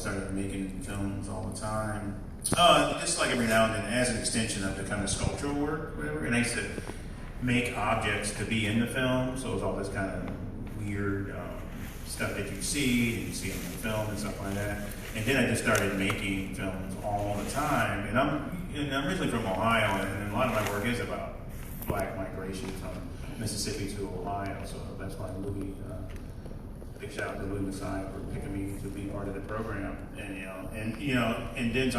started making films all the time. Just like every now and then, as an extension of the kind of sculptural work, whatever. And I used to make objects to be in the film, so it was all this kind of weird stuff that you see in the film and stuff like that. And then I just started making films all the time. And I'm originally from Ohio, and a lot of my work is about Black migration from Mississippi to Ohio. So that's why Louis, big shout out to Louis Messiah for picking me to be part of the program. And then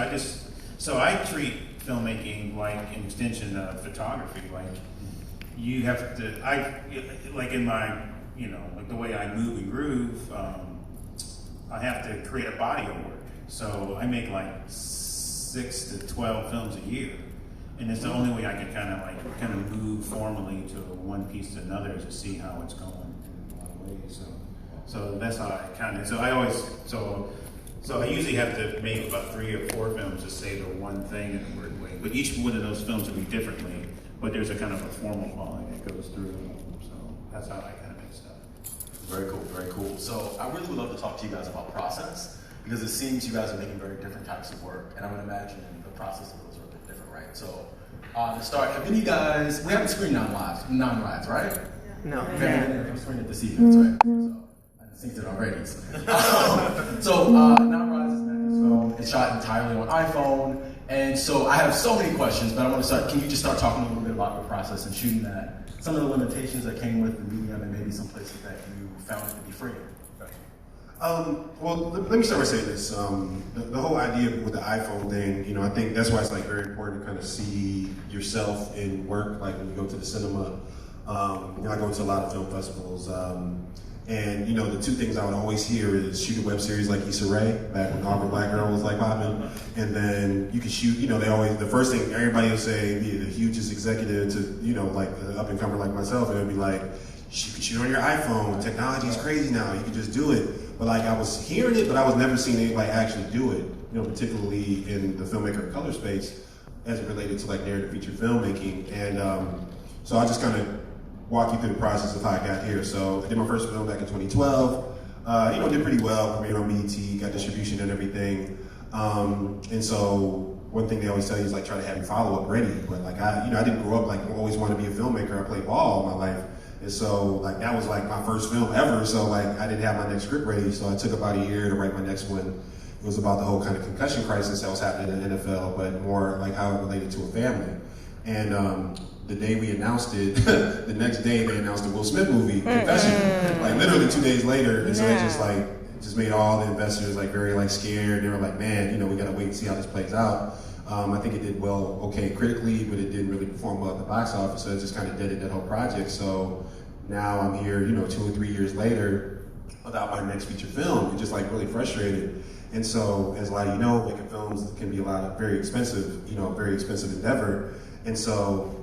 so I treat filmmaking like an extension of photography. Like you have to, like in my, like the way I move and groove, I have to create a body of work. So I make like 6 to 12 films a year. And it's the only way I can kind of move formally to one piece to another to see how it's going in a lot of ways. So that's how I so I usually have to make about 3 or 4 films to say the one thing in a weird way. But each one of those films will be differently, but there's a kind of a formal quality that goes through them. So that's how I kind of make stuff. Very cool, very cool. So I really would love to talk to you guys about process, because it seems you guys are making very different types of work, and I would imagine the process of those are a bit different, right? So to start, have any guys, we haven't screened non-rides, right? No. Okay, I'm screening it this evening, that's right. So I synced it already. So Non-Rise is Madness film. It's shot entirely on iPhone. And so I have so many questions, but I want to start, can you just start talking a little bit about your process and shooting that? Some of the limitations that came with the medium and maybe some places that you found it to be free. Well, let me start by saying this. The whole idea with the iPhone thing, I think that's why it's like very important to kind of see yourself in work, like when you go to the cinema. I go to a lot of film festivals. And the 2 things I would always hear is shoot a web series like Issa Rae, back when Aubrey Black Girl was like popping. And then you can shoot, the first thing everybody will say, be the hugest executive to, like the up and comer like myself, it would be like, you can shoot on your iPhone, technology is crazy now, you can just do it. But like I was hearing it, but I was never seeing anybody actually do it, particularly in the filmmaker color space as it related to like narrative feature filmmaking. And so I just kind of walk you through the process of how I got here. So I did my first film back in 2012. Did pretty well, premiered on BET, got distribution and everything. And so one thing they always tell you is like try to have your follow-up ready. But like I didn't grow up like always want to be a filmmaker. I played ball all my life. And so like that was like my first film ever. So like I didn't have my next script ready. So I took about a year to write my next one. It was about the whole kind of concussion crisis that was happening in the NFL, but more like how it related to a family. And the day we announced it, the next day they announced the Will Smith movie, Confession, like literally 2 days later. And so it just made all the investors like very like scared. They were like, man, we gotta wait and see how this plays out. I think it did okay critically, but it didn't really perform well at the box office. So it just kind of deaded that whole project. So now I'm here, 2 or 3 years later without my next feature film, and just like really frustrated. And so as a lot of making films can be very expensive endeavor. And so,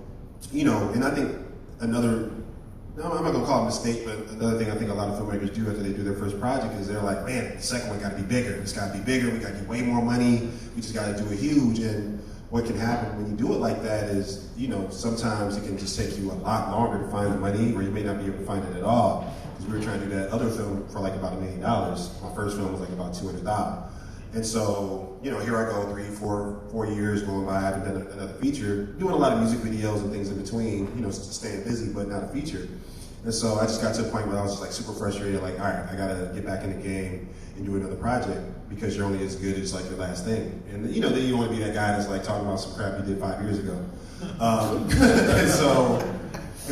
and I think I'm not gonna call it a mistake, but another thing I think a lot of filmmakers do after they do their first project is they're like, man, the second one gotta be bigger. It's gotta be bigger, we gotta get way more money, we just gotta do it huge. And what can happen when you do it like that is, sometimes it can just take you a lot longer to find the money, or you may not be able to find it at all. Because we were trying to do that other film for like about $1 million. My first film was like about $200,000. And so, here I go, 3, 4 years going by, I haven't done another feature, doing a lot of music videos and things in between, staying busy, but not a feature. And so I just got to a point where I was just like super frustrated, like, all right, I gotta get back in the game and do another project, because you're only as good as like your last thing. And then you don't want to be that guy that's like talking about some crap you did 5 years ago.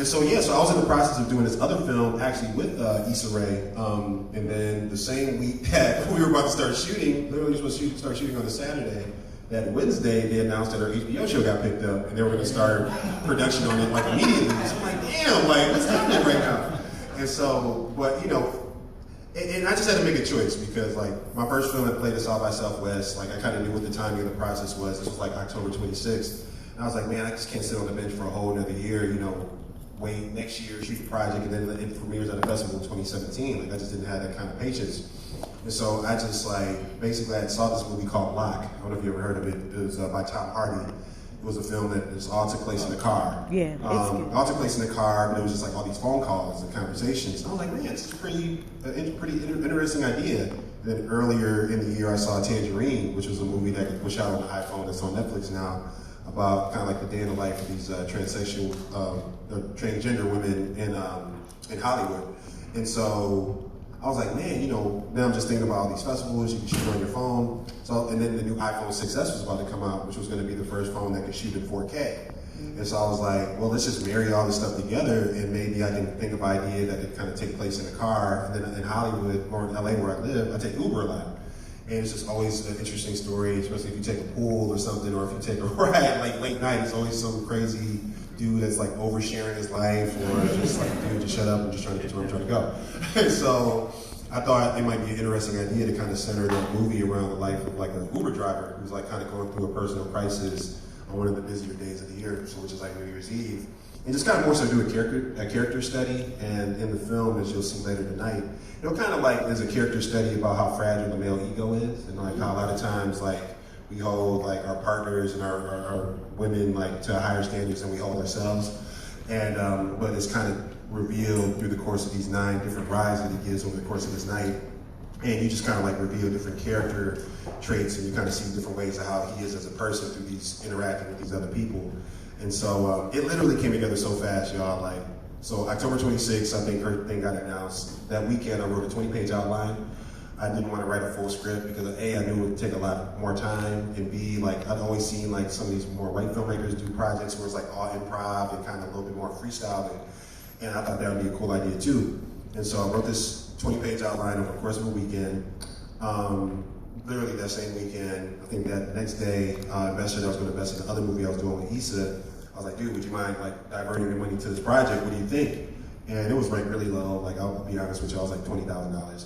So I was in the process of doing this other film, actually with Issa Rae, and then the same week that we were about to start shooting, literally supposed to start shooting on a Saturday, that Wednesday they announced that our HBO show got picked up, and they were going to start production on it like immediately. So I'm like, damn, like what's happening right now? And so, but and I just had to make a choice, because like my first film had played at South by Southwest, like I kind of knew what the timing of the process was. This was like October 26th, and I was like, man, I just can't sit on the bench for a whole another year, wait next year, shoot the project, and then it premieres at a festival in 2017. Like I just didn't have that kind of patience. And so I just basically I saw this movie called Lock. I don't know if you ever heard of it. It was by Tom Hardy. It was a film that all took place in the car. Yeah, all took place in the car, but it was just like all these phone calls and conversations. And I was like, man, it's a pretty interesting idea. then earlier in the year I saw Tangerine, which was a movie that was shot on the iPhone that's on Netflix now, about kind of like the day in the life of these transgender women in Hollywood. And so I was like, man, now I'm just thinking about all these festivals, you can shoot on your phone. So, and then the new iPhone 6S was about to come out, which was going to be the first phone that could shoot in 4K. And so I was like, well, let's just marry all this stuff together, and maybe I can think of an idea that could kind of take place in a car. And then in Hollywood, or in LA where I live, I take Uber a lot. And it's just always an interesting story, especially if you take a pool or something, or if you take a ride, like late night, it's always some crazy dude that's like oversharing his life, or just like, dude, just shut up, I'm just trying to get to where I'm trying to go. And so I thought it might be an interesting idea to kind of center that movie around the life of like an Uber driver who's like kind of going through a personal crisis on one of the busier days of the year, so which is like New Year's Eve. And just kind of more so do a character study, and in the film, as you'll see later tonight, kind of like there's a character study about how fragile the male ego is, and like how a lot of times like we hold like our partners and our women like to higher standards than we hold ourselves. And but it's kind of revealed through the course of these 9 different rides that he gives over the course of his night. And you just kind of like reveal different character traits, and you kind of see different ways of how he is as a person through these interacting with these other people. And so it literally came together so fast, y'all. Like, so October 26th, I think her thing got announced. That weekend, I wrote a 20-page outline. I didn't want to write a full script because A, I knew it would take a lot more time, and B, like I'd always seen like some of these more white filmmakers do projects where it's like all improv and kind of a little bit more freestyling, and I thought that would be a cool idea too. And so I wrote this 20-page outline over the course of a weekend. Literally that same weekend, I think that next day, investor that was going to invest in the other movie I was doing with Eason, I was like, dude, would you mind like diverting your money to this project? What do you think? And it was like really low. Like I'll be honest with you, I was like $20,000.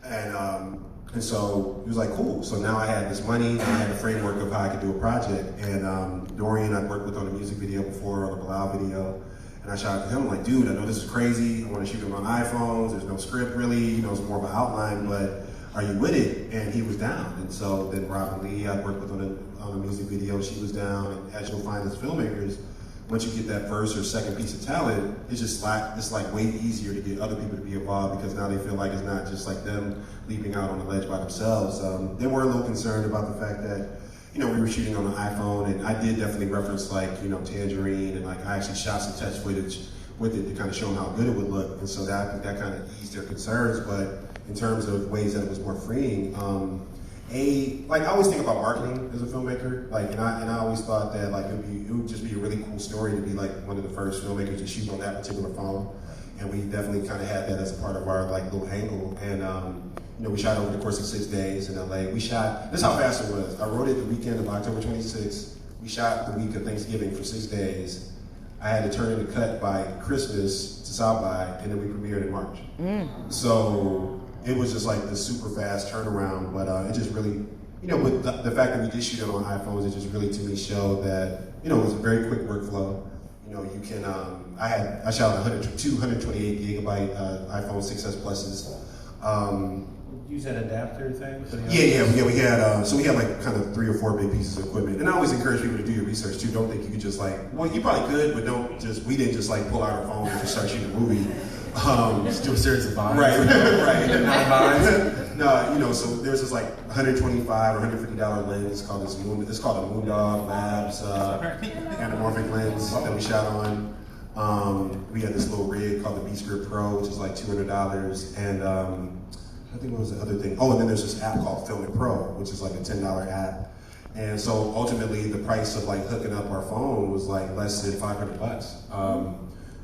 And so he was like, cool. So now I had this money, and I had a framework of how I could do a project. And Dorian, I'd worked with on a music video before, on a Bilal video. And I shot to him like, dude, I know this is crazy. I want to shoot it on iPhones. There's no script really. It's more of an outline, but are you with it? And he was down. And so then Robin Lee, I worked with on a music video. She was down. And as you'll find as filmmakers, once you get that first or second piece of talent, it's like way easier to get other people to be involved, because now they feel like it's not just like them leaping out on the ledge by themselves. They were a little concerned about the fact that, we were shooting on an iPhone, and I did definitely reference like, Tangerine, and like I actually shot some test footage with it to kind of show them how good it would look. And so that, I think that kind of eased their concerns. But in terms of ways that it was more freeing, I always think about marketing as a filmmaker, and I always thought that like it would just be a really cool story to be like one of the first filmmakers to shoot on that particular phone, and we definitely kind of had that as a part of our like little angle. And we shot over the course of 6 days in LA. We shot, this is how fast it was. I wrote it the weekend of October 26th. We shot the week of Thanksgiving for 6 days. I had to turn in the cut by Christmas to South by, and then we premiered in March. So it was just like this super fast turnaround, but it just really, with the fact that we did shoot it on iPhones, it just really to me showed that, it was a very quick workflow. You can, I shot 228 gigabyte iPhone 6S Pluses. Use that adapter thing? Yeah, we had, so we had like kind of 3 or 4 big pieces of equipment. And I always encourage people to do your research too. Don't think you could just like, well, you probably could, but we didn't just like pull out our phone and just start shooting a movie. Just do a series of vines. Right. Vines. No, so there's this like $125 or $150 lens. It's called a Moondog Labs anamorphic lens that we shot on. We had this little rig called the B-Script Pro, which is like $200, and I think what was the other thing? Oh, and then there's this app called Filmmaking Pro, which is like a $10 app. And so ultimately the price of like hooking up our phone was like less than $500.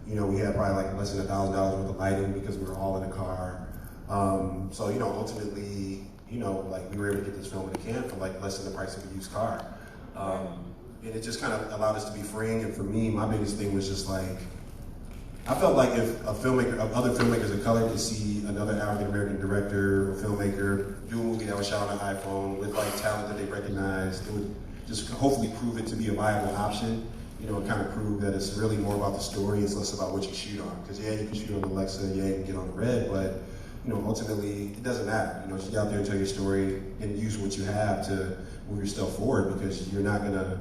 We had probably like less than $1,000 worth of lighting because we were all in a car. So ultimately, like we were able to get this film in the can for like less than the price of a used car. And it just kind of allowed us to be freeing. And for me, my biggest thing was just like, I felt like if other filmmakers of color could see another African American director or filmmaker do a movie that was shot on an iPhone with like talent that they recognized, it would just hopefully prove it to be a viable option. And kind of prove that it's really more about the story, it's less about what you shoot on. Because yeah, you can shoot on Alexa, yeah, you can get on the Red, but ultimately it doesn't matter. Just get out there and tell your story and use what you have to move yourself forward, because you're not gonna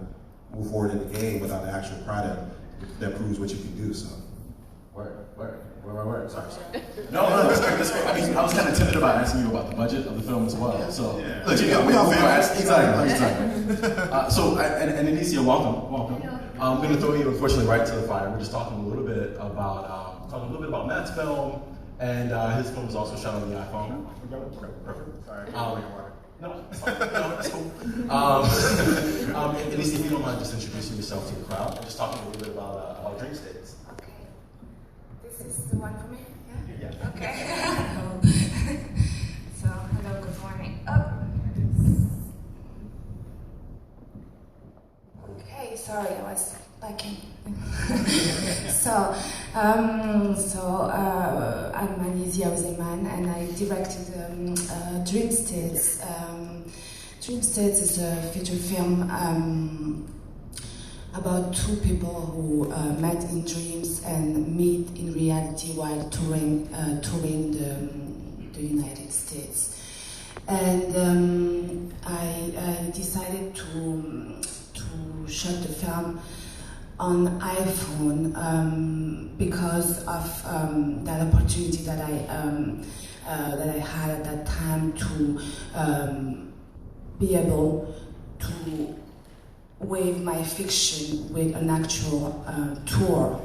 move forward in the game without an actual product that proves what you can do. So. Word. Word. Sorry. No, that's great. That's great. I mean, I was kind of tempted about asking you about the budget of the film as well. So, Yeah. Look, we all famous. Exactly. So, Anisia, welcome. I'm going to throw you, unfortunately, right to the fire. We're just talking a little bit about Matt's film, and his film was also shot on the iPhone. Perfect. Sorry, No, it's fine. No, that's cool. Anisia, if you don't mind just introducing yourself to the crowd and just talking a little bit about Dreamstates. Okay. This is the one for me? Yeah? Yeah. Okay. So, hello, good morning. Okay, sorry, I was backing. I'm Anisia Uzeyman and I directed Dreamstates. Dreamstates is a feature film about two people who met in dreams and meet in reality while touring the United States. And I decided to shot the film on iPhone because of that opportunity that I had at that time to be able to wave my fiction with an actual tour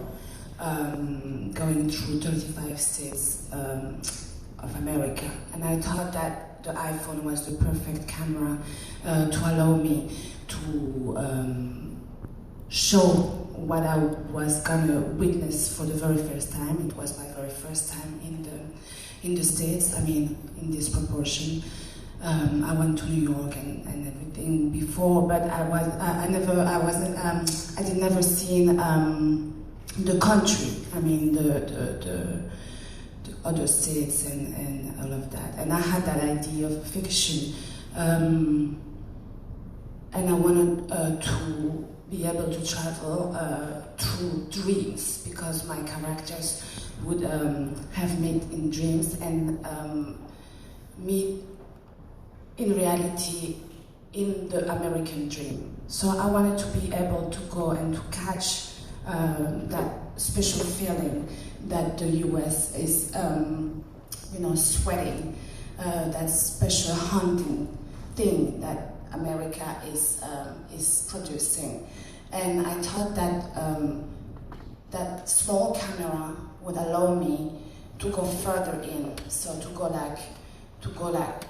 going through 35 states of America. And I thought that the iPhone was the perfect camera to allow me to show what I was gonna witness for the very first time. It was my very first time in the States. I mean, in this proportion. I went to New York and everything before, but I did never seen the country. I mean, the other states and all of that. And I had that idea of fiction, and I wanted to be able to travel through dreams because my characters would have met in dreams and meet in reality in the American dream. So I wanted to be able to go and to catch that special feeling that the US is, sweating, that special haunting thing that America is producing. And I thought that that small camera would allow me to go further in, so to go like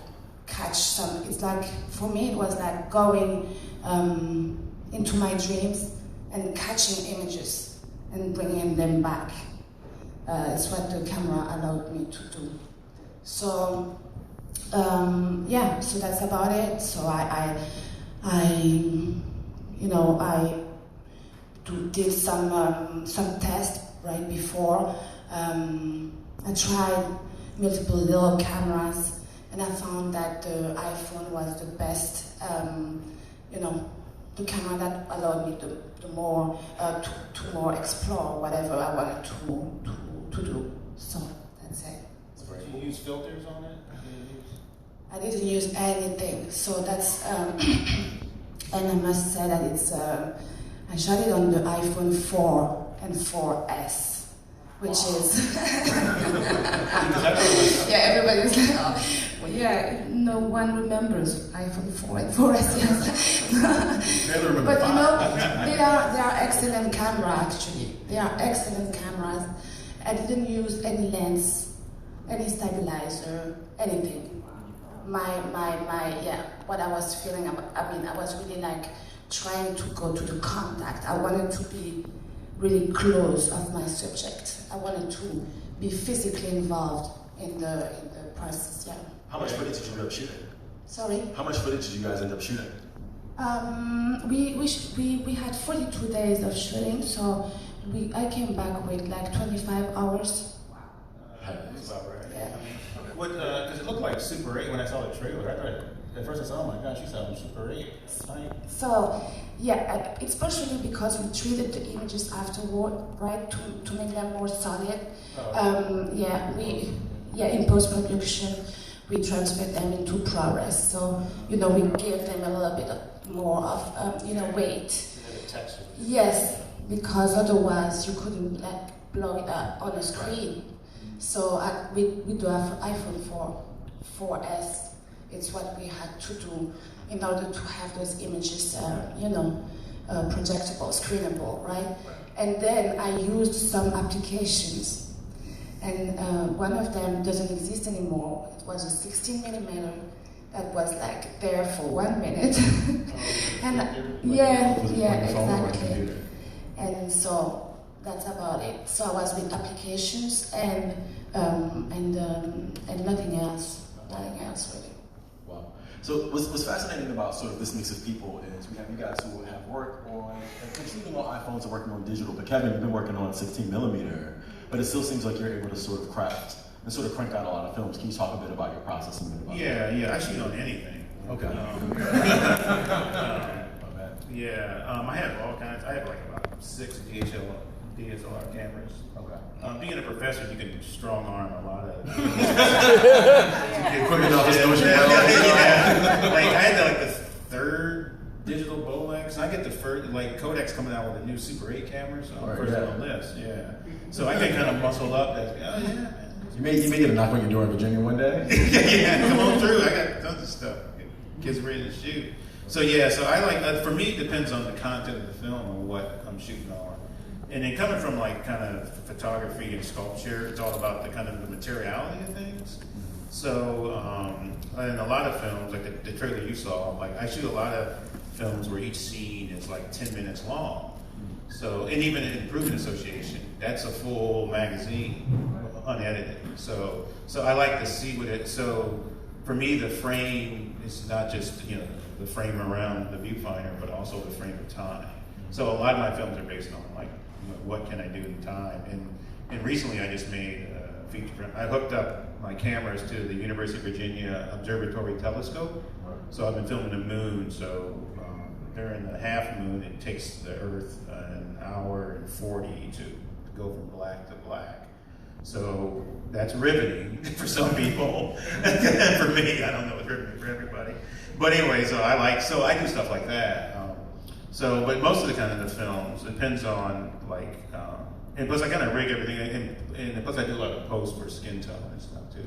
catch some. It's like, for me it was like going into my dreams and catching images and bringing them back. It's what the camera allowed me to do. So so that's about it. So I did some tests right before. I tried multiple little cameras, and I found that the iPhone was the best, the camera that allowed me to more explore whatever I wanted to do. So that's it. Did you use filters on it? I didn't use anything. So that's, and I must say that it's, I shot it on the iPhone 4 and 4S. Which is, everybody's like, oh, no one remembers iPhone 4 and 4S, yes. But they are excellent cameras actually. They are excellent cameras. I didn't use any lens, any stabilizer, anything. What I was feeling, I was really like trying to go to the contact. I wanted to be really close of my subject. I wanted to be physically involved in the process. Yeah. How much footage did you end up shooting? Sorry. How much footage did you guys end up shooting? We had 42 days of shooting, so I came back with like 25 hours. That's about right. Yeah. What? Because it looked like Super 8 when I saw the trailer. I thought at first I said, "Oh my gosh, you sound Super 8." So it's partially because we treated the images afterward, right, to make them more solid. In post-production, we transferred them into ProRes. So we gave them a little bit more of weight. Texture. Yes, because otherwise you couldn't blow it up on a screen. So we do have iPhone 4S. It's what we had to do in order to have those images, projectable, screenable, right? And then I used some applications, and one of them doesn't exist anymore. It was a 16 millimeter that was like there for 1 minute, and exactly. And so that's about it. So I was with applications and nothing else really. Wow. So what's fascinating about sort of this mix of people is we have you guys who have worked on, including on iPhones and working on digital, but Kevin, you've been working on 16 millimeter, but it still seems like you're able to sort of craft and sort of crank out a lot of films. Can you talk a bit about your process and a bit about Yeah, I shoot on anything. Okay. I have all kinds. I have like about 6 DSLR cameras. Okay. Being a professor, you can strong arm a lot of equipment off his notion. Like I had like the 3rd digital Bolex. I get the first, like Kodak's coming out with a new Super 8 camera, so I'm first on the list. Yeah. So I can kind of muscle up. Man. You may get a knock on your door in Virginia one day. Yeah, come on through. I got tons of stuff. Kids ready to shoot. So I like, for me, it depends on the content of the film and what I'm shooting on. And then coming from like kind of photography and sculpture, it's all about the kind of the materiality of things. So in a lot of films, like the trailer you saw, like I shoot a lot of films where each scene is like 10 minutes long. So, and even in Improvement Association, that's a full magazine, unedited. So I like to see what it, so for me, the frame is not just, the frame around the viewfinder, but also the frame of time. So a lot of my films are based on like, what can I do in time? And recently I just made a feature film. I hooked up my cameras to the University of Virginia Observatory telescope. So I've been filming the moon. So during the half moon, it takes the Earth an hour and 40 to go from black to black. So that's riveting for some people. For me, I don't know, it's riveting for everybody. But anyway, so I do stuff like that. But most of the kind of the films depends on like, and plus I kind of rig everything, and plus I do a lot of post for skin tone and stuff too,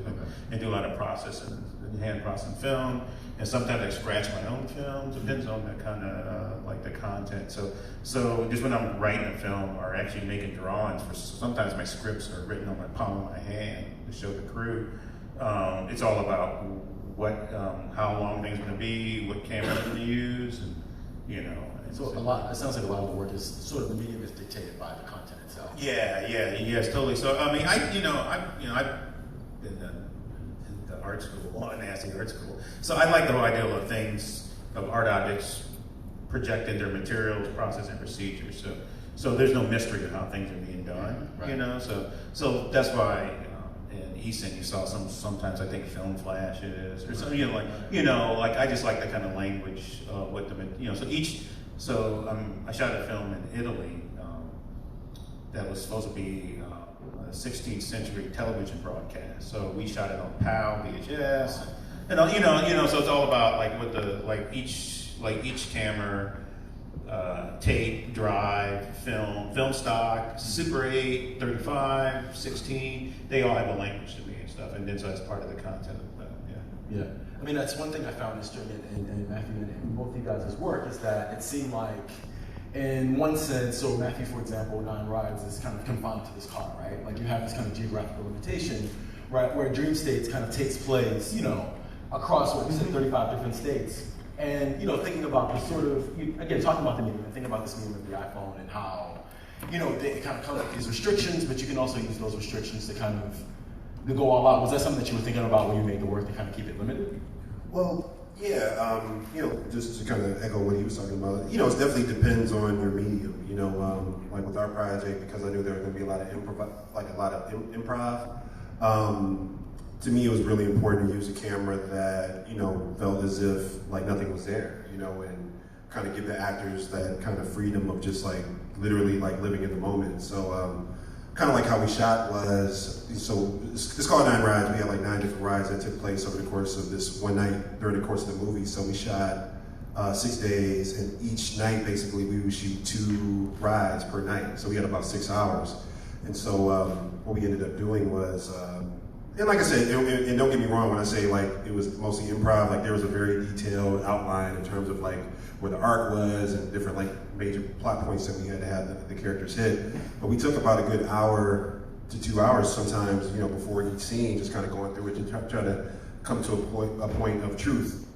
and do a lot of processing, hand processing film, and sometimes I scratch my own films. Depends on the kind of like the content. So just when I'm writing a film or actually making drawings, sometimes my scripts are written on my palm of my hand to show the crew. It's all about how long things are going to be, what camera I'm going to use, and So it sounds like a lot of the work is sort of the medium is dictated by the content itself. Yes, totally. So I mean, I've been in the art school, nasty art school. So I like the whole idea of things, of art objects projecting their materials, process, and procedures. So there's no mystery to how things are being done. Right. So that's why in Eason you saw sometimes I think film flashes or something. Like I just like the kind of language with them. So I shot a film in Italy that was supposed to be a 16th century television broadcast. So we shot it on PAL, VHS, and so it's all about like with the each camera, tape, drive, film stock, Super 8, 35, 16. They all have a language to me and stuff, and then so that's part of the content of the film. Yeah. I mean, that's one thing I found interesting in Matthew and both of you guys' work is that it seemed like, in one sense, so Matthew, for example, Nine Rides is kind of confined to this car, right? Like you have this kind of geographical limitation, right? Where Dreamstates kind of takes place, across what you said, 35 different states. And, thinking about the sort of, again, talking about the medium, and thinking about this medium of the iPhone and how, they kind of come with these restrictions, but you can also use those restrictions to kind of to go all out. Was that something that you were thinking about when you made the work to kind of keep it limited? Well, yeah, just to kind of echo what he was talking about, it definitely depends on your medium. Like with our project, because I knew there was going to be a lot of improv. To me, it was really important to use a camera that felt as if like nothing was there, and kind of give the actors that kind of freedom of just like literally like living in the moment. So. Kind of like how we shot was, so it's called 9 Rides. We had like 9 different rides that took place over the course of this one night during the course of the movie. So we shot 6 days, and each night basically we would shoot 2 rides per night. So we had about 6 hours. And so what we ended up doing was, and like I said, and don't get me wrong when I say like it was mostly improv, like there was a very detailed outline in terms of like where the arc was and different like major plot points that we had to have the characters hit. But we took about a good hour to 2 hours sometimes, you know, before each scene, just kind of going through it to try to come to a point of truth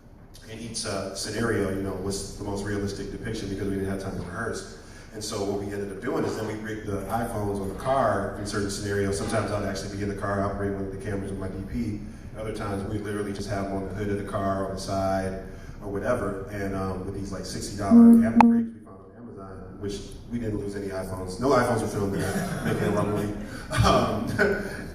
in each scenario, you know, was the most realistic depiction because we didn't have time to rehearse. And so what we ended up doing is then we rigged the iPhones on the car in certain scenarios. Sometimes I'd actually be in the car operating one of the cameras with my DP. Other times we literally just have them on the hood of the car, on the side, or whatever. And with these like $60 Apple rigs we found on Amazon, which we didn't lose any iPhones. No iPhones were filmed in that, making it rumbly.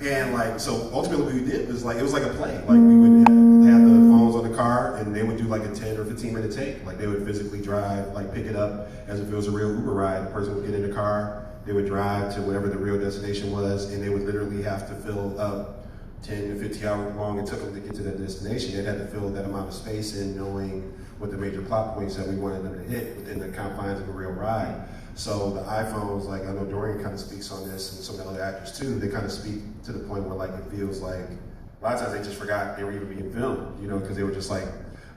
And like, so ultimately what we did was like, it was like a play. Like we would have the phones on the car and they would do like a 10 or 15 minute take. Like they would physically drive, like pick it up as if it was a real Uber ride. The person would get in the car, they would drive to whatever the real destination was, and they would literally have to fill up 10 to 15 hours long it took them to get to that destination. They had to fill that amount of space in knowing what the major plot points that we wanted them to hit within the confines of a real ride. So the iPhones, like I know Dorian kind of speaks on this and some of the other actors too, they kind of speak to the point where like it feels like a lot of times they just forgot they were even being filmed, you know, because they were just like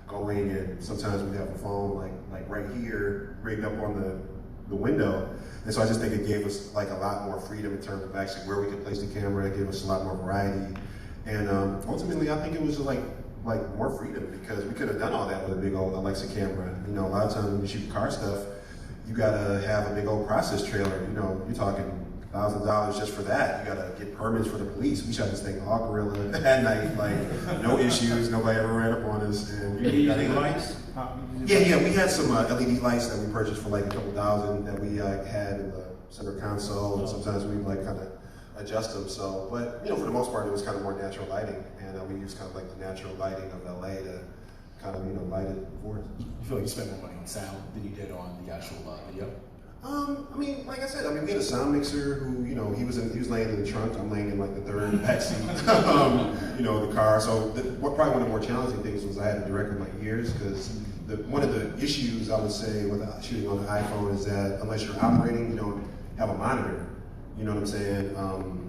going and sometimes we'd have a phone like right here rigged up on the window. And so I just think it gave us like a lot more freedom in terms of actually where we could place the camera. It gave us a lot more variety. And ultimately I think it was just like more freedom because we could have done all that with a big old Alexa camera. You know, a lot of times when you shoot car stuff, you gotta have a big old process trailer. You know, you're talking $1,000 just for that. You gotta get permits for the police. We shot this thing all guerrilla at night, like no issues, nobody ever ran up on us. And You got any lights? yeah, we had some LED lights that we purchased for like a couple thousand that we had in the center console, and sometimes we like kind of adjust them. So, but you know, for the most part, it was kind of more natural lighting, and we used kind of like the natural lighting of LA to kind of light it for us. You feel like you spent more money on sound than you did on the actual video? I mean, like I said, we had a sound mixer who, you know, he was laying in the trunk. I'm laying in like the third backseat, you know, the car. So probably one of the more challenging things was I had to direct with my ears because one of the issues I would say with shooting on the iPhone is that unless you're operating, you don't have a monitor. You know what I'm saying?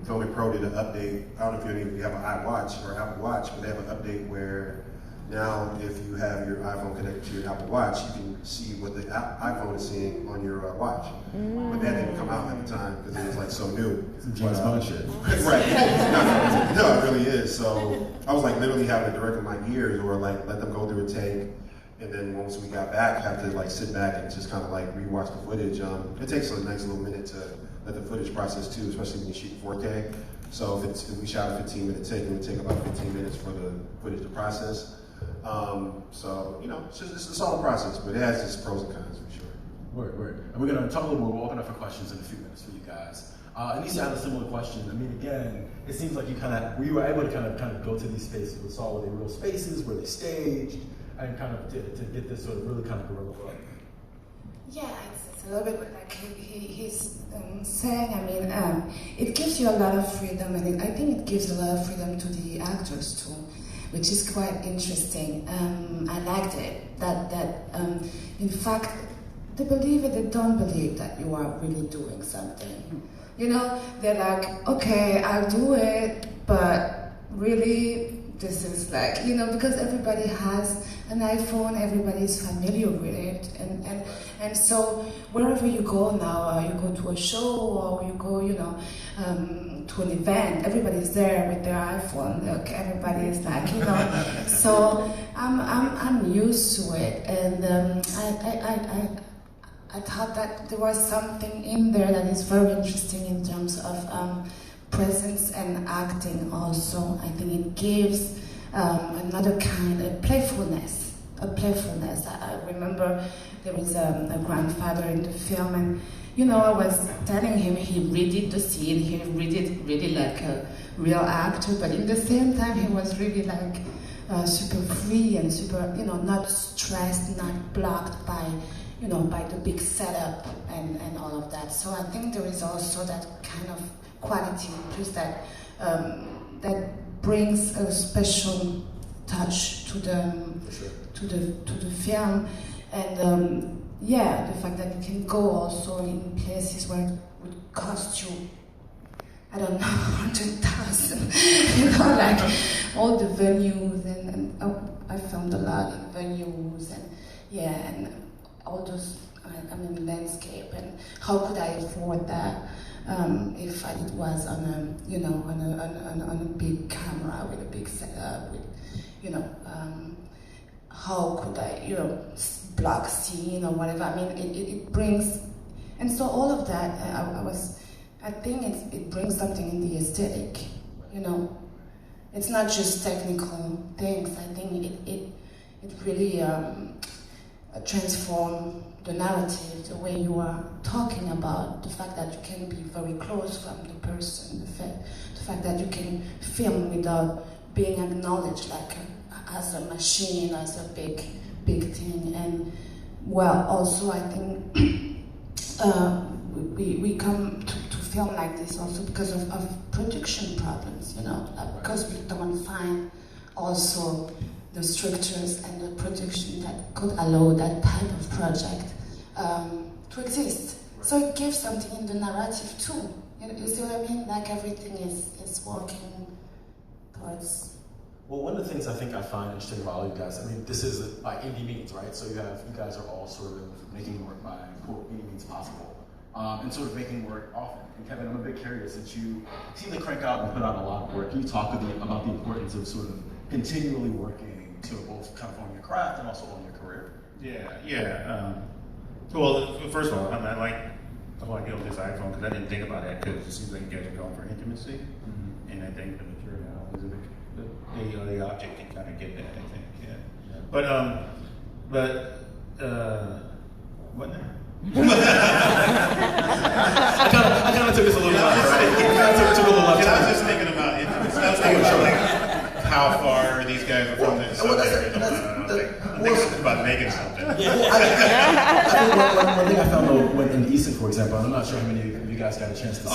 Filmmaking Pro did an update. I don't know if you have an iWatch or Apple Watch, but they have an update where now if you have your iPhone connected to your Apple Watch, you can see what the iPhone is seeing on your watch. But that didn't come out at the time because it was like so new. Some James Bond shit. Right. No, it really is. So I was like literally having to direct with my ears or like let them go through a take. And then once we got back, have to like sit back and just kind of like rewatch the footage. It takes a nice little minute to let the footage process too, especially when you shoot 4K. So if we shot a 15-minute take, it would take about 15 minutes for the footage to process. So, you know, it's all a process, but it has its pros and cons for sure. Word. And we're going to talk a little more. We'll open up for questions in a few minutes for you guys. Anisia had a similar question. I mean, again, it seems like we were able to kind of go to these spaces. We saw where they real spaces, where they staged, and kind of to get this sort of really kind of guerrilla look. Yeah, it's a little bit like he's saying. I mean, it gives you a lot of freedom, and I think it gives a lot of freedom to the actors too, which is quite interesting. I liked it. That in fact, they believe it, they don't believe that you are really doing something. You know, they're like, okay, I'll do it, but really, this is like, you know, because everybody has an iPhone, everybody's familiar with it, and so wherever you go now, you go to a show or you go, you know, to an event, everybody's there with their iPhone. Look, everybody is like, you know. So I'm used to it, and I thought that there was something in there that is very interesting in terms of presence and acting. Also, I think it gives another kind of playfulness. I remember there was a grandfather in the film, and you know, I was telling him he redid the scene, he redid really like a real actor, but in the same time he was really like super free and super, you know, not stressed, not blocked by, you know, by the big setup and all of that. So I think there is also that kind of quality, plus that that brings a special touch to the film, and yeah, the fact that you can go also in places where it would cost you I don't know, 100,000, you know, like all the venues and I filmed a lot in venues and all those, landscape, and how could I afford that if it was on a big camera with a big setup, how could I, block scene or whatever. I mean, it brings, and so all of that, I think it brings something in the aesthetic, It's not just technical things. I think it really transforms the narrative, the way you are talking about the fact that you can be very close from the person, the fact that you can film without being acknowledged like as a machine, as a big thing. And well, also I think we come to film like this also because of production problems, because we don't find also the structures and the production that could allow that type of project to exist. So it gives something in the narrative too. You see what I mean? Like everything is working towards. Well, one of the things I think I find interesting about all you guys, this is by any means, right? So you guys are all sort of making work by quote any means possible, and sort of making work often. And Kevin, I'm a bit curious, since you seem to crank out and put out a lot of work. Can you talk about the importance of sort of continually working to both kind of own your craft and also own your career? Yeah. Well, first of all, I like the whole idea of this iPhone because I didn't think about that because it seems like you guys are going for intimacy, and I think the materiality of the object can kind of get that. I think, yeah. But what now? I kind of took this a little left, right? Took a little left. I was just thinking about intimacy. I was thinking about like how far these guys are from this subject. I think it's about making something. I think one thing I found though, in Eason, for example, and I'm not sure how many of you guys got a chance to see.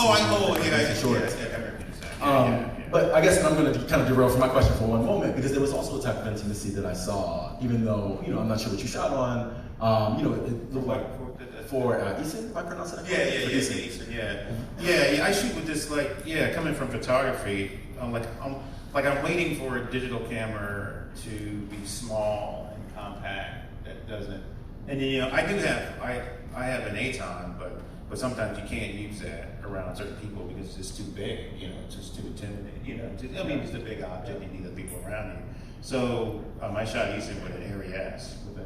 But I guess I'm going to kind of derail from my question for one moment because there was also a type of intimacy that I saw, even though I'm not sure what you shot on. It looked like for Eason, if I pronounce it. Eason. Yeah. I shoot with this coming from photography. I'm waiting for a digital camera to be small and compact that doesn't. And then I have an Aton, but sometimes you can't use that around certain people because it's just too big. It's just too intimidating. It's a big object. You need the people around you. So I shot Eason with an Aries with a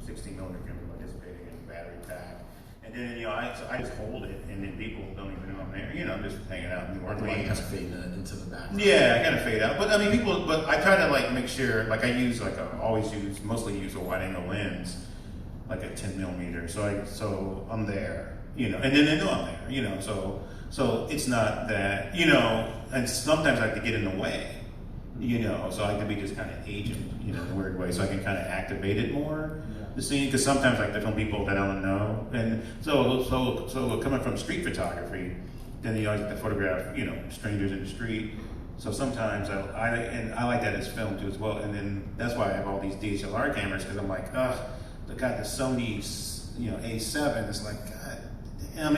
16 millimeter camera like this big and battery pack. And then I just hold it, and then people don't even know I'm there. I'm just hanging out in New Orleans. Kind of fade into the back. Yeah, I kind of fade out. But I try to make sure. Mostly use a wide angle lens, like a 10 millimeter. So I'm there. And then they know I'm there. So it's not that. And sometimes I have to get in the way. So I have to be just kind of agent, in a weird way, so I can kind of activate it more. The scene, because sometimes I film people that I don't know, and so coming from street photography, then you always have to photograph, strangers in the street. So sometimes I like that as film too as well, and then that's why I have all these DSLR cameras because I'm like, the Sony, A7. It's like, God,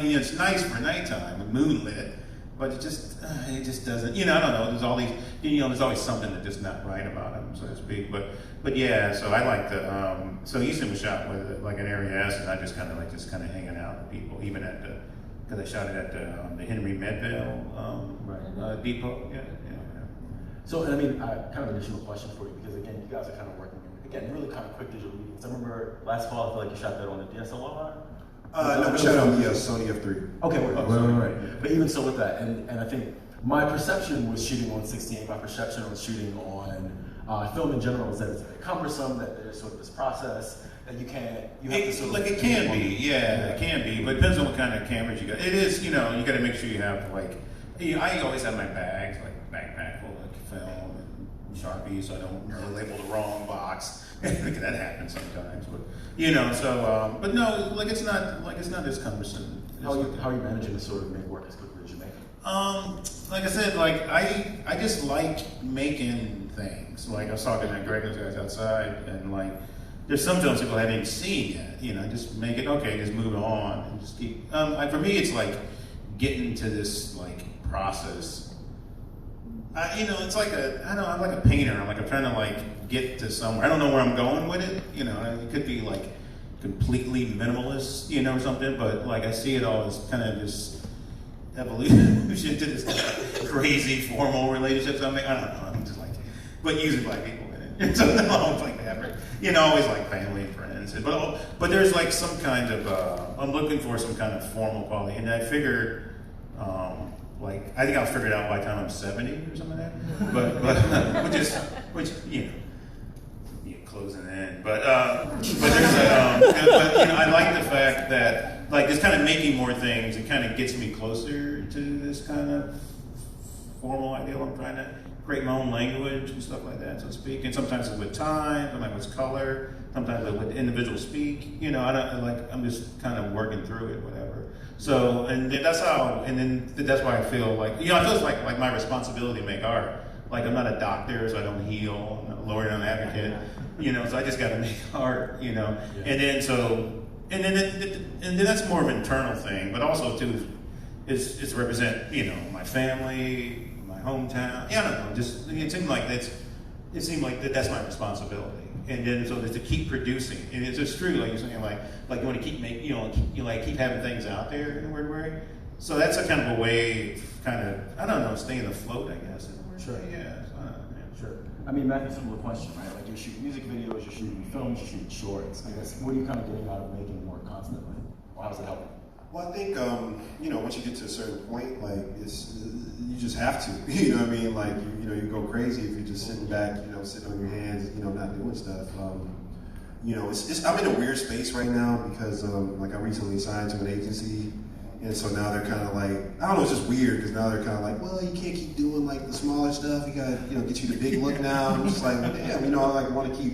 it's nice for nighttime with moonlit, but it just doesn't. I don't know. There's all these, there's always something that's just not right about them, so to speak. But yeah. So I like the. So Eason was shot with an Aries, and I just kind of hanging out with people, even at because I shot it at the Henry Medvale depot. Yeah. So kind of additional question for you because again, you guys are kind of working really kind of quick digital mediums. I remember last fall I feel like you shot that on the DSLR. No, we shot on the Sony F3. Okay, right. But even so with that, and I think my perception was shooting on 16. My perception was shooting on film in general is that it's very cumbersome, that there's sort of this process that you have to sort of... It can be, but it depends on what kind of cameras you got. It is, you got to make sure you have I always have my bags, backpack full of film and Sharpie, so I don't label the wrong box. That happens sometimes, but but no, it's not this cumbersome. How are you managing to sort of make work as quickly as you make it? Like I said, I just like making things. I was talking to Greg and those guys outside, and there's some films people haven't even seen yet. Just make it okay, just move on and just keep. For me, it's getting to this process. It's like I'm like a painter. I'm trying to like get to somewhere. I don't know where I'm going with it. It could be like completely minimalist, or something. But like I see it all as kind of this evolution to this kind of crazy formal relationships. I don't know. I'm just like, but using black people in it. So I always like that. Always like family and friends. But there's like some kind of I'm looking for some kind of formal quality, and I figured. I think I'll figure it out by the time I'm 70 or something like that. But closing in. But there's I like the fact that like just kind of making more things. It kind of gets me closer to this kind of formal ideal. I'm trying to create my own language and stuff like that, so to speak. And sometimes it's with time, sometimes with color, sometimes it's with individual speak. I'm just kind of working through it, whatever. So, and that's why I feel like, I feel like my responsibility to make art. Like I'm not a doctor, so I don't heal. I'm not a lawyer, I'm an advocate. So I just got to make art. Yeah. And then that's more of an internal thing, but also too, is represent my family, my hometown. I don't know. Just it seemed like that's my responsibility. And then so to keep producing, and it's just true, like you're saying, like you want to keep making, keep having things out there in a weird way. So that's a kind of a way, staying afloat, I guess. In a weird Sure. way. Yeah. So, Sure. I mean, back to some of the question, right? Like you're shooting music videos, you're shooting films, you're shooting shorts. I guess what are you kind of getting out of making more constantly, or how's it helping? Well, I think once you get to a certain point, like you just have to. You know what I mean? Like you go crazy if you're just sitting back, sitting on your hands, not doing stuff. I'm in a weird space right now because I recently signed to an agency, and so now they're kind of like, I don't know, it's just weird because now they're kind of like, well, you can't keep doing like the smaller stuff. You gotta get you the big look now. I'm just like, well, damn, I want to keep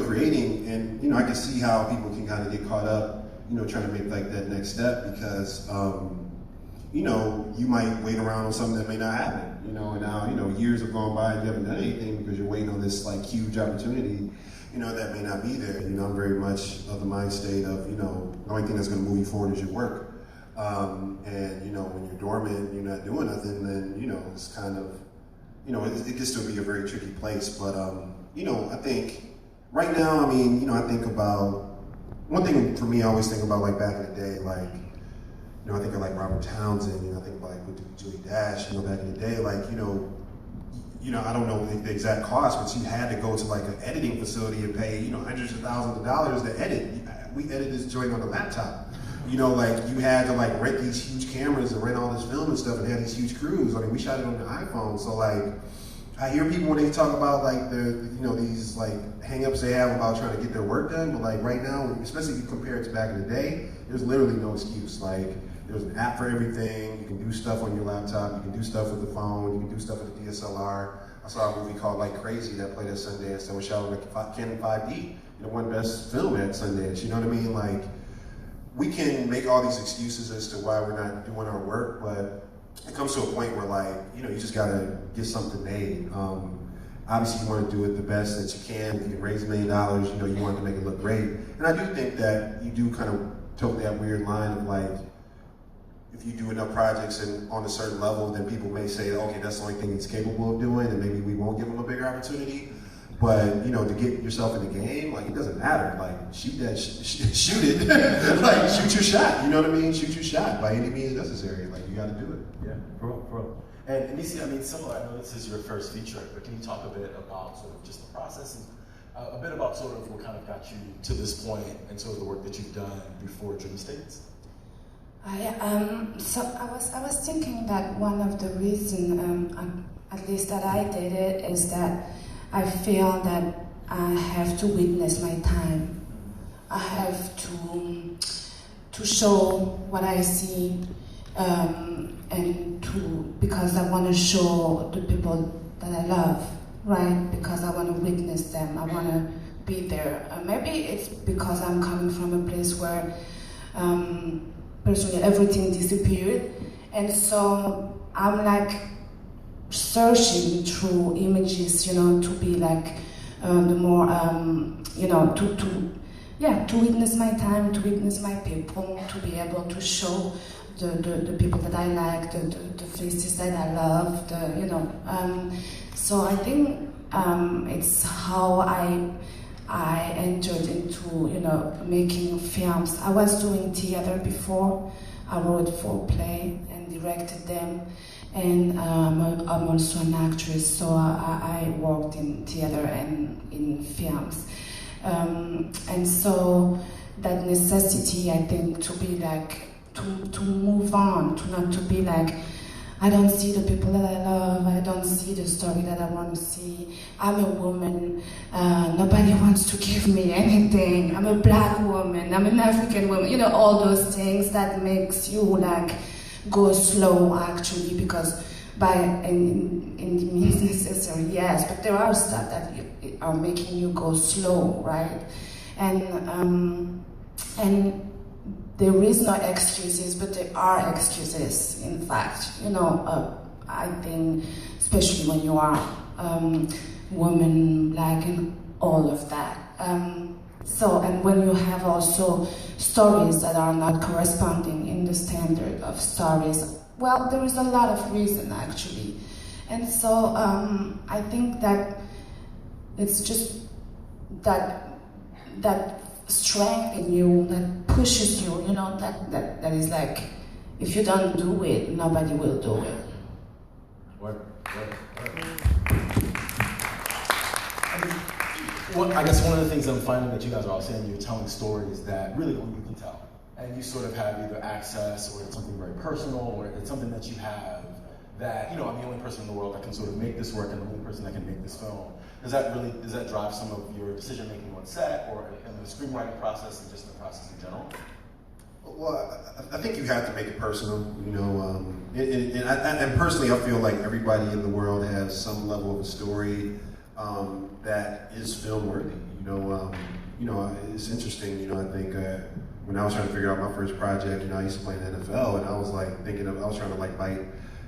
creating, and I can see how people can kind of get caught up. Trying to make like that next step because, you might wait around on something that may not happen, and now, years have gone by and you haven't done anything because you're waiting on this like huge opportunity, that may not be there. I'm very much of the mind state of, the only thing that's going to move you forward is your work. And, when you're dormant, you're not doing nothing, then, it's kind of, it gets to be a very tricky place. But, I think right now, I think about, one thing for me, I always think about like back in the day, like, I think of like Robert Townsend, I think about like with Julie Dash, back in the day, like, I don't know the exact cost, but you had to go to like an editing facility and pay, hundreds of thousands of dollars to edit. We edit this joint on a laptop. Like you had to like rent these huge cameras and rent all this film and stuff and have these huge crews. We shot it on the iPhone, so like, I hear people when they talk about like these like hang-ups they have about trying to get their work done, but like right now, especially if you compare it to back in the day, there's literally no excuse. Like there's an app for everything. You can do stuff on your laptop. You can do stuff with the phone. You can do stuff with the DSLR. I saw a movie called Like Crazy that played at Sundance that was shot with a Canon 5D. Won best film at Sundance. You know what I mean? Like we can make all these excuses as to why we're not doing our work, but it comes to a point where like, you just gotta get something made. Obviously you wanna do it the best that you can. If you can raise $1 million, you want to make it look great. And I do think that you do kind of tote that weird line of like, if you do enough projects and on a certain level, then people may say, okay, that's the only thing he's capable of doing, and maybe we won't give him a bigger opportunity. But to get yourself in the game, like it doesn't matter. Like shoot that, shoot it. Like shoot your shot. You know what I mean? Shoot your shot by any means necessary. Like you got to do it. Yeah, bro. And Anisia, similar. I know this is your first feature, but can you talk a bit about sort of just the process and a bit about sort of what kind of got you to this point and sort of the work that you've done before Dreamstates? I was thinking that one of the reasons, at least that I did it, is that I feel that I have to witness my time. I have to show what I see, and because I want to show the people that I love, right? Because I want to witness them. I want to be there. Maybe it's because I'm coming from a place where personally everything disappeared, and so I'm like searching through images, to be like the more, to witness my time, to witness my people, to be able to show the people that I like, the faces that I love, so I think it's how I entered into making films. I was doing theater before. I wrote 4 plays and directed them, and I'm also an actress, so I worked in theater and in films, and so that necessity, I think, to be like to move on, to not to be like, I don't see the people that I love, I don't see the story that I want to see. I'm a woman, nobody wants to give me anything. I'm a black woman, I'm an African woman, all those things that makes you like go slow actually, because in means necessary, yes, but there are stuff that are making you go slow, right? And there is no excuses, but there are excuses, in fact. I think, especially when you are woman, black, and all of that. And when you have also stories that are not corresponding in the standard of stories, well, there is a lot of reason, actually. And so I think that it's just that strength in you that pushes you, that is like, if you don't do it, nobody will do it. I guess one of the things I'm finding that you guys are all saying, you're telling stories that really only you can tell. And you sort of have either access, or it's something very personal, or it's something that you have that, I'm the only person in the world that can sort of make this work, and the only person that can make this film. Does that drive some of your decision making on set, or in the screenwriting process, and just the process in general? Well, I think you have to make it personal, and personally, I feel like everybody in the world has some level of a story that is film worthy. It's interesting. I think when I was trying to figure out my first project, I used to play in the NFL, and I was like I was trying to like bite.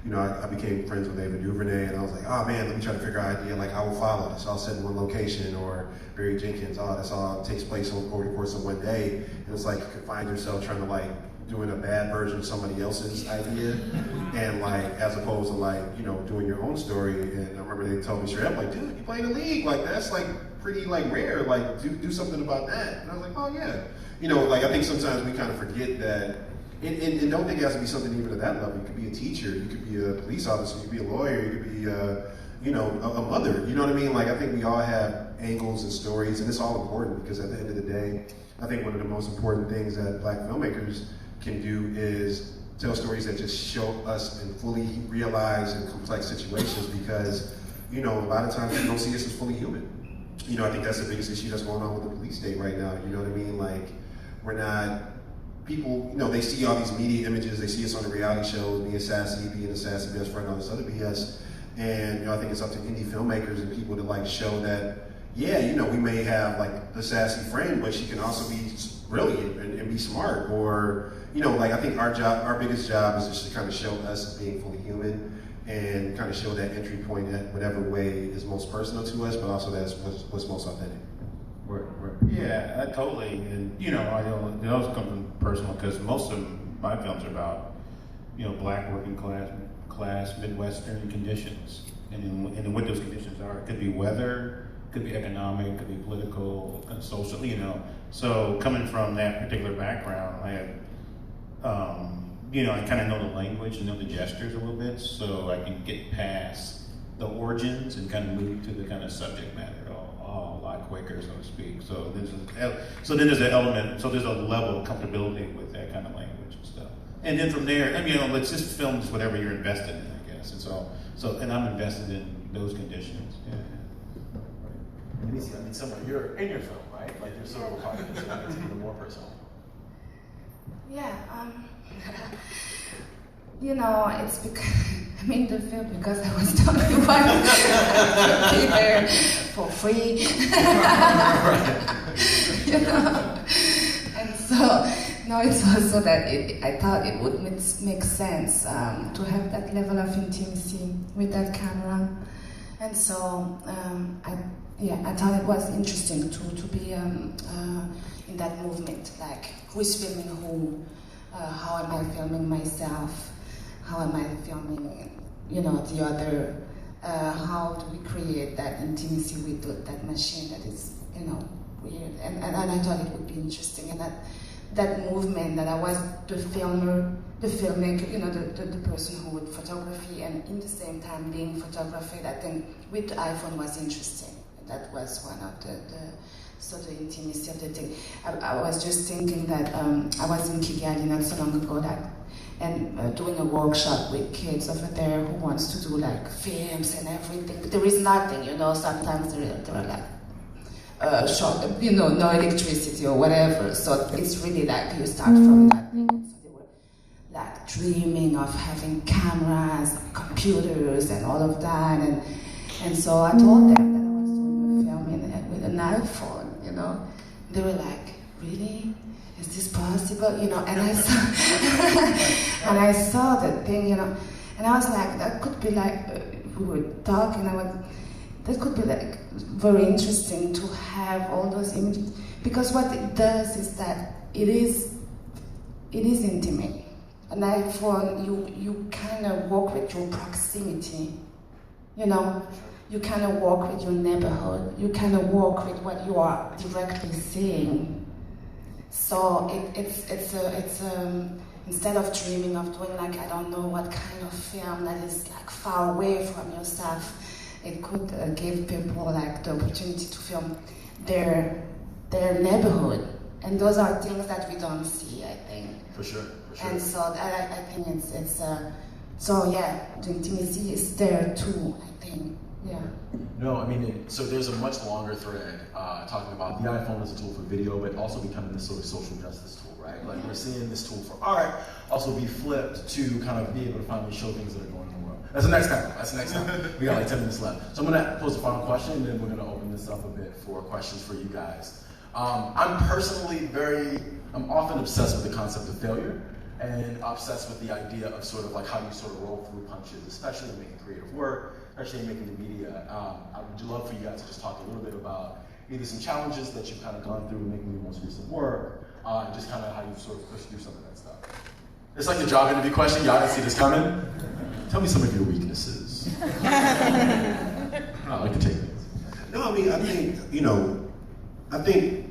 I became friends with Ava DuVernay, and I was like, oh man, let me try to figure out an idea, like I will follow this. I'll set in one location, or Barry Jenkins, that's all takes place over the course of one day. And it's like you can find yourself trying to like doing a bad version of somebody else's idea, and like as opposed to like doing your own story. And I remember they told me straight up, like, dude, you play in the league, like that's like pretty like rare, like do something about that. And I was like, oh yeah, like I think sometimes we kind of forget that. And don't think it has to be something even at that level. You could be a teacher, you could be a police officer, you could be a lawyer, you could be a mother. You know what I mean? Like I think we all have angles and stories, and it's all important, because at the end of the day, I think one of the most important things that Black filmmakers can do is tell stories that just show us in fully realized and complex situations, because a lot of times you don't see us as fully human. I think that's the biggest issue that's going on with the police state right now. You know what I mean? Like we're not. People, they see all these media images, they see us on the reality shows, me and Sassy, being a Sassy best friend, all this other BS. And, I think it's up to indie filmmakers and people to like show that, we may have like the sassy friend, but she can also be brilliant and be smart. Or, like I think our biggest job is just to kind of show us as being fully human, and kind of show that entry point at whatever way is most personal to us, but also that's what's most authentic. Yeah, totally. And it also comes from personal, because most of my films are about Black working class Midwestern conditions, and what those conditions are. It could be weather, could be economic, could be political, and social. So coming from that particular background, I have I kind of know the language and know the gestures a little bit, so I can get past the origins and kind of move to the kind of subject matter a lot quicker, so to speak. So there's an element, so there's a level of comfortability with that kind of language and stuff. And then from there, let's just film just whatever you're invested in, I guess. And so I'm invested in those conditions. Yeah. Anisia, somewhere you're in your film, right? Like you're sort of a part of it, so it's even more personal. Yeah. It's because I made the film because I was the only one to be there for free. And so, it's also that I thought it would make sense to have that level of intimacy with that camera. And so, I thought it was interesting to be in that movement, like who is filming who. how am I filming myself? How am I filming, the other? How do we create that intimacy with that machine that is, weird? And I thought it would be interesting, and that movement that I was the filmer, the filmmaker, the person who would photography, and in the same time being photographed, I think with the iPhone was interesting. That was one of the intimacy of the thing. I was just thinking that I was in Kigali not so long ago and doing a workshop with kids over there who wants to do like films and everything. But there is nothing, sometimes there are like short, no electricity or whatever. So it's really like you start from nothing. So they were like dreaming of having cameras, computers, and all of that. And so I told them that I was doing a film with an iPhone, They were like, really? Is this possible? And I saw, and I saw the thing, and I was like, that could be like, we were talking, that could be like very interesting to have all those images, because what it does is that it is intimate. An iPhone, you kind of walk with your proximity, You kind of walk with your neighborhood. You kind of walk with what you are directly seeing. So it's instead of dreaming of doing like, I don't know what kind of film that is like far away from yourself, it could give people like the opportunity to film their neighborhood. And those are things that we don't see, I think. For sure. And so I think it's so yeah, the intimacy is there too, I think. Yeah. No, I mean, so there's a much longer thread talking about the iPhone as a tool for video, but also becoming this sort of social justice tool, right? Like we're seeing this tool for art also be flipped to kind of be able to finally show things that are going on in the world. That's the next time. We got like 10 minutes left. So I'm gonna pose a final question, and then we're gonna open this up a bit for questions for you guys. I'm personally I'm often obsessed with the concept of failure, and obsessed with the idea of sort of like how you sort of roll through punches, especially in making creative work, especially in making the media. I would love for you guys to just talk a little bit about either some challenges that you've kind of gone through in making your most recent work, and just kind of how you sort of push through some of that stuff. It's like the job interview question. Y'all didn't see this coming. Tell me some of your weaknesses. I like to take things. No, I mean, I think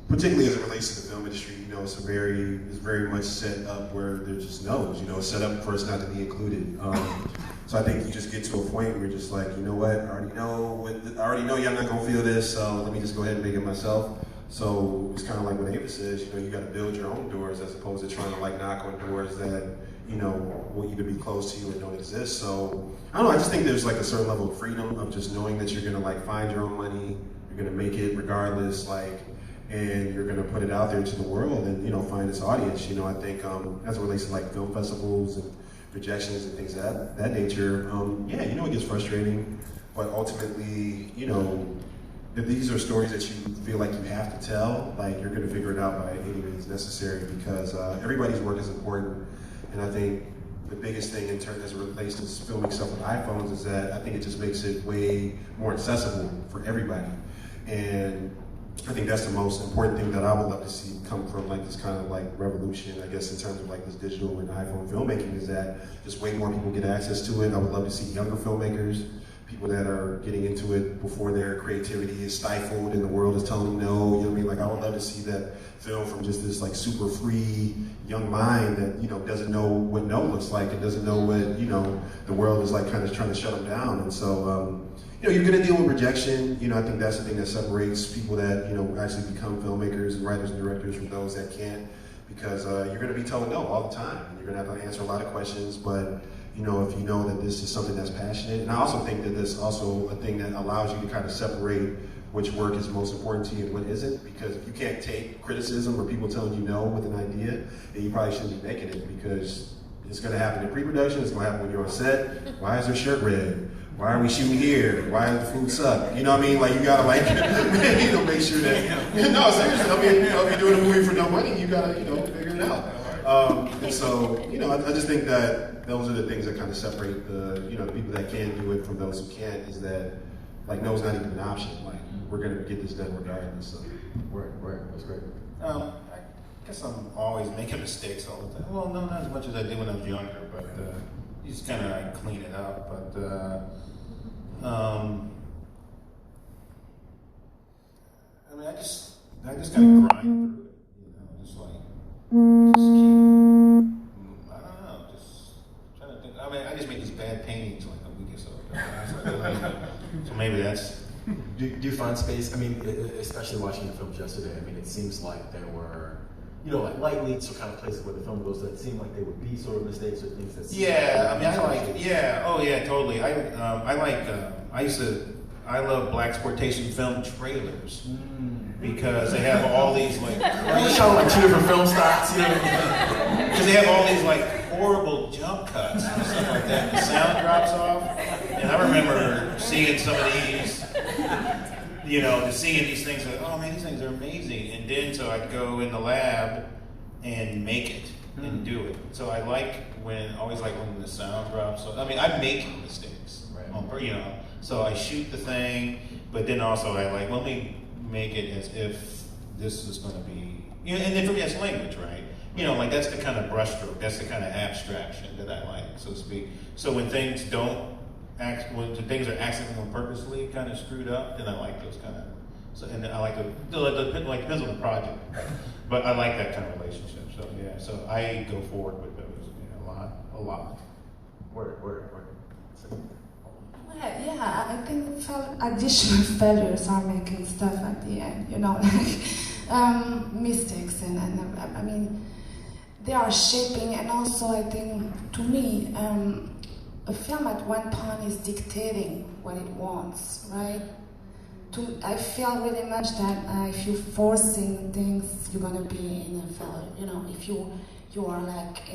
particularly as it relates to the film industry, it's very much set up where there's just no's, it's set up for us not to be included. So I think you just get to a point where you're just like, you know what, I already know y'all not gonna feel this, so let me just go ahead and make it myself. So it's kind of like what Ava says, you got to build your own doors as opposed to trying to like knock on doors that, will either be closed to you or don't exist. So I don't know, I just think there's like a certain level of freedom of just knowing that you're gonna like find your own money, you're gonna make it regardless, and you're going to put it out there to the world and, find its audience. I think as it relates to like film festivals and projections and things of that nature, it gets frustrating, but ultimately, if these are stories that you feel like you have to tell, like you're going to figure it out by any means necessary, because everybody's work is important. And I think the biggest thing in terms as it relates to filming stuff with iPhones is that I think it just makes it way more accessible for everybody. And I think that's the most important thing that I would love to see come from like this kind of like revolution, I guess, in terms of like this digital and iPhone filmmaking, is that just way more people get access to it. I would love to see younger filmmakers, people that are getting into it before their creativity is stifled and the world is telling them no, Like I would love to see that film from just this like super free young mind that, doesn't know what no looks like and doesn't know what, the world is like kind of trying to shut them down. And so, you're going to deal with rejection. I think that's the thing that separates people that, actually become filmmakers and writers and directors from those that can't, because you're going to be told no all the time. You're going to have to answer a lot of questions, but, if you know that this is something that's passionate. And I also think that this is also a thing that allows you to kind of separate which work is most important to you and what isn't, because if you can't take criticism or people telling you no with an idea, then you probably shouldn't be making it, because it's going to happen in pre-production, it's going to happen when you're on set. Why is their shirt red? Why are we shooting here? Why does the food suck? You know what I mean? Like, you gotta like, make sure that, no, seriously, I mean, if you're doing a movie for no money, you gotta, figure it out. And so, I just think that those are the things that kind of separate the, the people that can do it from those who can't, is that, like, no, it's not even an option. Like, we're gonna get this done regardless. So. Right, that's great. I guess I'm always making mistakes all the time. Well, no, not as much as I did when I was younger, but you just kind of like clean it up. But I mean, I just kind of grind through it, you know, just like just keep. I don't know, just trying to think. I mean, I just make these bad paintings like a week or so ago. So maybe that's. Do you find space? I mean, especially watching the films yesterday. I mean, it seems like there were, you know, like light leaks or kind of places where the film goes that seem like they would be sort of mistakes or things that. Yeah, I mean, I like. Yeah, oh yeah, totally. I like. I love blaxploitation film trailers because they have all these like. We're showing like 2 different film styles here. Because they have all these like horrible jump cuts and stuff like that. And the sound drops off, and I remember seeing some of these. You know, just seeing these things like, oh man, these things are amazing. And then so I'd go in the lab and make it and do it. So I always like when the sound drops. So, I mean, I'm making mistakes, right? You know, so I shoot the thing, but then also I like, let me make it as if this is going to be, you know, and then for me that's language, right? You know, like that's the kind of brushstroke, that's the kind of abstraction that I like, so to speak. So when things when things are accidentally or purposely kind of screwed up, then I like those kind of. So and then I like depends on the project, but I like that kind of relationship. So yeah, so I go forward with those a lot. Word. Well, yeah, I think additional failures are making stuff at the end. You know, like mistakes and I mean they are shaping, and also I think to me. A film at one point is dictating what it wants, right? I feel really much that if you're forcing things, you're gonna be in a failure. You know, if you are like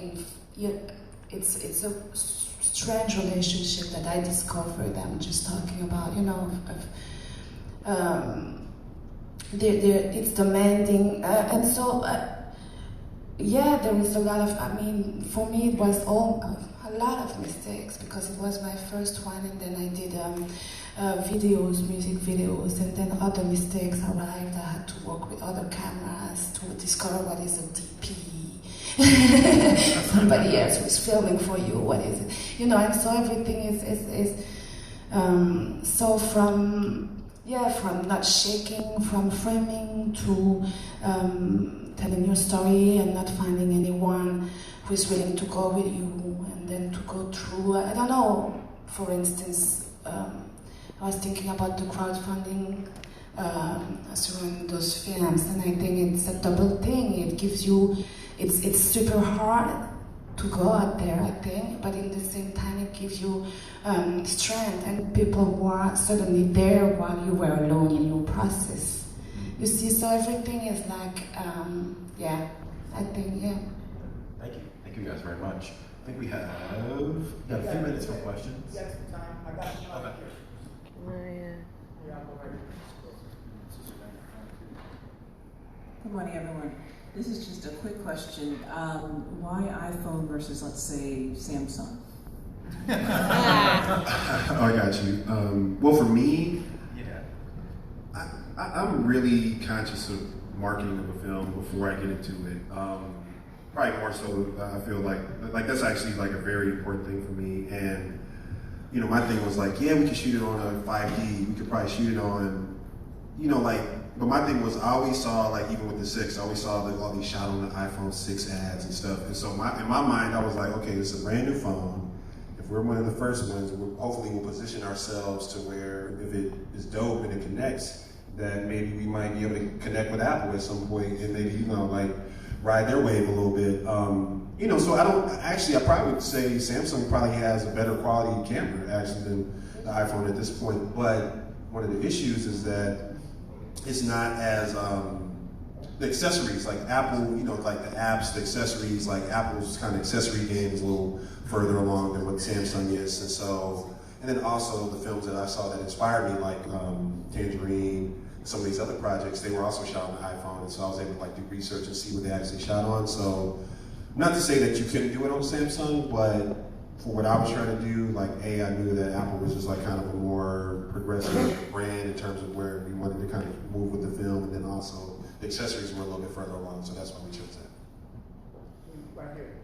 it's a strange relationship that I discovered. I'm just talking about, you know, it's demanding, and so yeah, there is a lot of. I mean, for me, it was a lot of mistakes because it was my first one, and then I did music videos, and then other mistakes arrived. I had to work with other cameras to discover what is a DP. Somebody else was filming for you. What is it? You know, and so everything is so from not shaking, from framing to telling your story and not finding anyone who is willing to go with you. Then to go through, I don't know, for instance, I was thinking about the crowdfunding surrounding those films, and I think it's a double thing. It gives you, it's super hard to go out there, I think, but in the same time it gives you strength and people who are suddenly there while you were alone in your process. You see, so everything is like, I think. Thank you guys very much. I think we have a few minutes for questions. Yes, time. I got you. Okay. Good morning, everyone. This is just a quick question. Why iPhone versus, let's say, Samsung? Oh, I got you. Well, for me, I'm really conscious of marketing of a film before I get into it. Probably more so, I feel like that's actually like a very important thing for me. And you know, my thing was like, yeah, we could shoot it on a 5D. We could probably shoot it on, you know, like. But my thing was, I always saw, like, even with the 6, I always saw all these shot on the iPhone 6 ads and stuff. And so in my mind, I was like, okay, this is a brand new phone. If we're one of the first ones, hopefully we'll position ourselves to where if it is dope and it connects, that maybe we might be able to connect with Apple at some point and maybe, you know, like ride their wave a little bit. You know, so I probably would say Samsung probably has a better quality camera actually than the iPhone at this point. But one of the issues is that it's not as, the accessories, like Apple, you know, like the apps, the accessories, like Apple's kind of accessory game is a little further along than what Samsung is. And so, and then also the films that I saw that inspired me, like Tangerine, some of these other projects, they were also shot on the iPhone. And so I was able to like do research and see what they actually shot on. So not to say that you couldn't do it on Samsung, but for what I was trying to do, like I knew that Apple was just like kind of a more progressive brand in terms of where we wanted to kind of move with the film, and then also the accessories were a little bit further along, so that's why we chose that. Right here.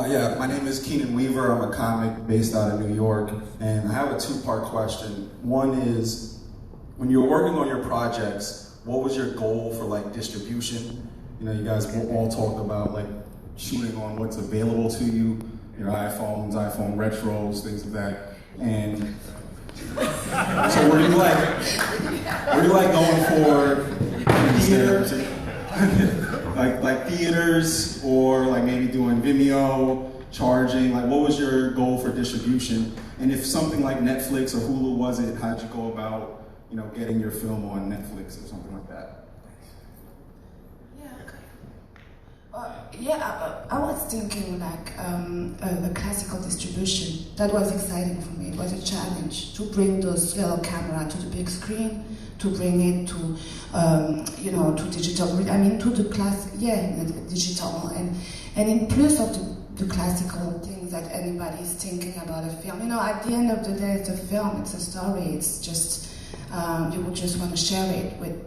Yeah, my name is Keenan Weaver. I'm a comic based out of New York, and I have a two-part question. One is, when you were working on your projects, what was your goal for like distribution? You know, you guys all talk about like shooting on what's available to you, your iPhones, iPhone retros, things like that. And so were you like going for theaters, like theaters, or like maybe doing Vimeo, charging? Like, what was your goal for distribution? And if something like Netflix or Hulu was it, how'd you go about, you know, getting your film on Netflix or something like that? I was thinking like a classical distribution. That was exciting for me. It was a challenge to bring those little camera to the big screen, to bring it to, to digital. I mean, to the digital, and in plus of the classical things that anybody is thinking about a film. You know, at the end of the day, it's a film. It's a story. It's just you would just want to share it with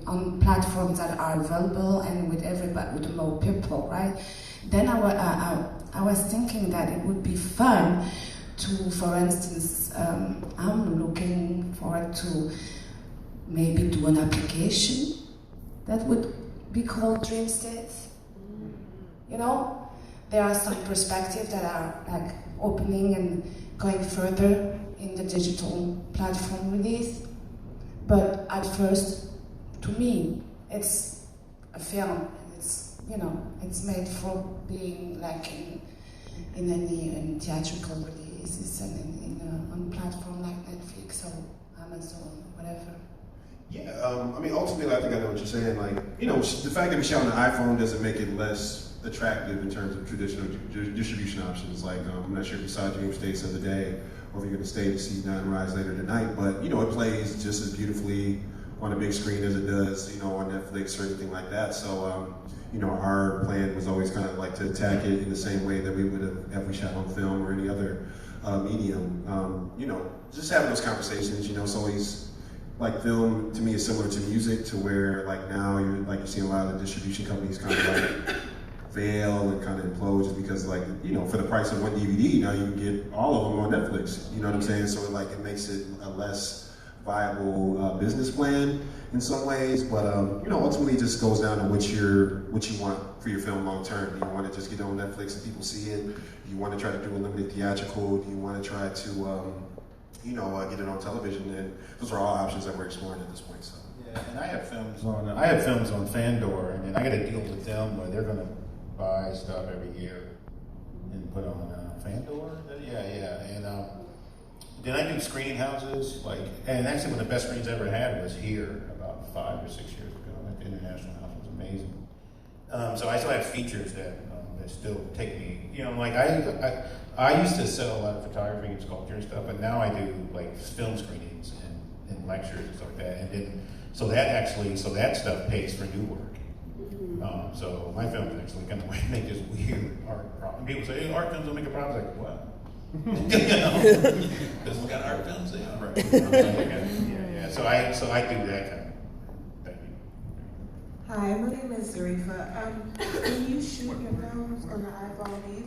on platforms that are available and with everybody, with more people, right? Then I was thinking that it would be fun to, for instance, I'm looking forward to maybe do an application that would be called Dreamstates. You know, there are some perspectives that are like opening and going further in the digital platform release, but at first, to me, it's a film. It's, you know, it's made for being like in any theatrical releases and on platform like Netflix or Amazon, whatever. Yeah, I mean, ultimately, I think I know what you're saying. Like, you know, the fact that we shot on an iPhone doesn't make it less attractive in terms of traditional distribution options. Like, I'm not sure if you saw Dreamstates the other day, or if you're going to stay to see Nine Rise later tonight, but, you know, it plays just as beautifully on a big screen as it does, you know, on Netflix or anything like that. So, you know, our plan was always kind of like to attack it in the same way that we would have if we shot on film or any other medium. You know, just having those conversations, you know, it's always, like, film to me is similar to music, to where like now you're seeing a lot of the distribution companies kind of like fail and kind of implode just because, like, you know, for the price of one DVD, now you can get all of them on Netflix. You know what I'm saying? So it makes it a less viable business plan in some ways, but you know, ultimately it just goes down to what you want for your film long term. Do you want to just get on Netflix and people see it? Do you want to try to do a limited theatrical? Do you want to try to get it on television? And those are all options that we're exploring at this point. So yeah, and I have films on Fandor, and I got a deal with them where they're going to buy stuff every year and put on Fandor. Yeah, and then I do screening houses, and actually one of the best screens I ever had was here about 5 or 6 years ago at the International House. It was amazing. So I still have features that still take me, you know, like I used to sell a lot of photography and sculpture and stuff, but now I do like film screenings and lectures and stuff like that. And then, so that stuff pays for new work. So my films actually kind of make this weird art problem. People say, hey, art films don't make a problem. I was like, what? Because we got art films, they are. Right. Yeah. So I do that kind of thing. Hi, my name is Zarifa. When you shoot your films on the iPhone, do you